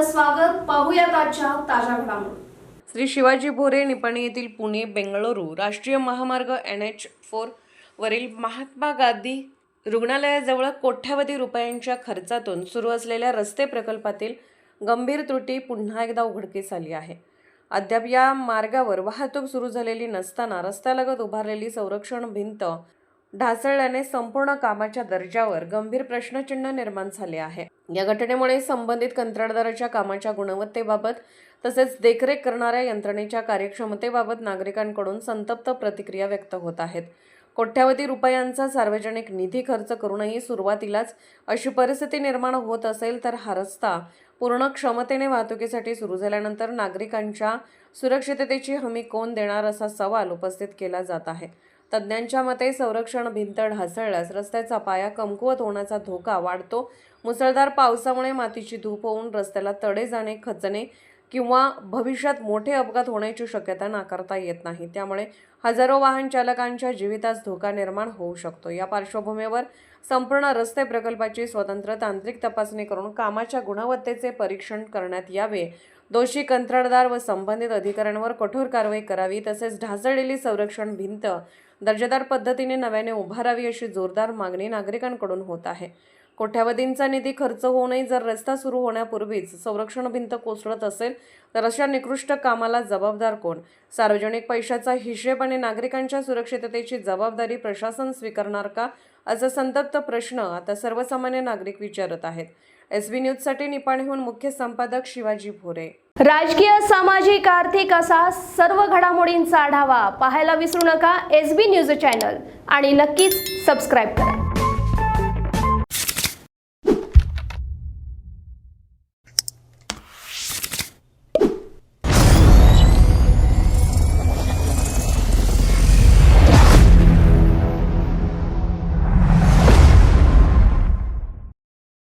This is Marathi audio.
आपलं स्वागत. पाहूयात आजच्या ताज्या घडामोडी. श्री शिवाजी भोरे निपाणी येथील पुणे बेंगळुरू राष्ट्रीय महामार्ग NH4 वरील महात्मा गांधी रुग्णालयाजवळ कोट्यावधी रुपयांच्या खर्चातून सुरू असलेल्या रस्ते प्रकल्पातील गंभीर त्रुटी पुन्हा एकदा उघडकीस आली आहे. अद्याप या मार्गावर वाहतूक सुरू झालेली नसताना रस्त्यालगत उभारलेली संरक्षण भिंत ढासळल्याने संपूर्ण कामाच्या दर्जावर गंभीर प्रश्नचिन्ह निर्माण झाले आहे. या घटनेमुळे संबंधित कंत्राटदाराच्या कामाच्या गुणवत्तेबाबत तसेच देखरेख करणाऱ्या यंत्रणेच्या कार्यक्षमतेबाबत नागरिकांकडून संतप्त प्रतिक्रिया व्यक्त होत आहेत. कोट्यावधी रुपयांचा सार्वजनिक निधी खर्च करूनही सुरुवातीलाच अशी परिस्थिती निर्माण होत असेल तर हा रस्ता पूर्ण क्षमतेने वाहतुकीसाठी सुरू झाल्यानंतर नागरिकांच्या सुरक्षिततेची हमी कोण देणार असा सवाल उपस्थित केला जात आहे. तज्ज्ञांच्या मते संरक्षण भिंत ढासळल्यास रस्त्याचा पाया कमकुवत होण्याचा धोका वाढतो. मुसळधार पावसामुळे मातीची धूप होऊन रस्त्याला तडे जाणे, खचणे किंवा भविष्यात मोठे अपघात होण्याची शक्यता नाकारता येत नाही. त्यामुळे हजारो वाहन चालकांच्या जीवितास धोका निर्माण होऊ शकतो. या पार्श्वभूमीवर संपूर्ण रस्ते प्रकल्पाची स्वतंत्र तांत्रिक तपासणी करून कामाच्या गुणवत्तेचे परीक्षण करण्यात यावे. दोषी कंत्राटदार व संबंधित अधिकाऱ्यांवर कठोर कारवाई करावी. तसेच ढासळलेली संरक्षण भिंत दर्जेदार पद्धतीने नव्याने उभारावी अशी जोरदार मागणी नागरिकांकडून होत आहे. कोट्यावधींचा निधी खर्च होऊनही जर रस्ता सुरू होण्यापूर्वीच संरक्षण भिंत कोसळत असेल तर अशा निकृष्ट कामाला जबाबदार कोण? सार्वजनिक पैशाचा हिशेब आणि नागरिकांच्या सुरक्षिततेची जबाबदारी प्रशासन स्वीकारणार का? असा संतप्त प्रश्न आता सर्वसामान्य नागरिक विचारत आहेत. SB न्यूजसाठी निपाणीहून मुख्य संपादक शिवाजी भोरे. राजकीय, सामाजिक, आर्थिक असा सर्व घडामोडींचा आढावा पाहायला विसरू नका SB न्यूज चॅनल आणि नक्कीच सबस्क्राईब करा.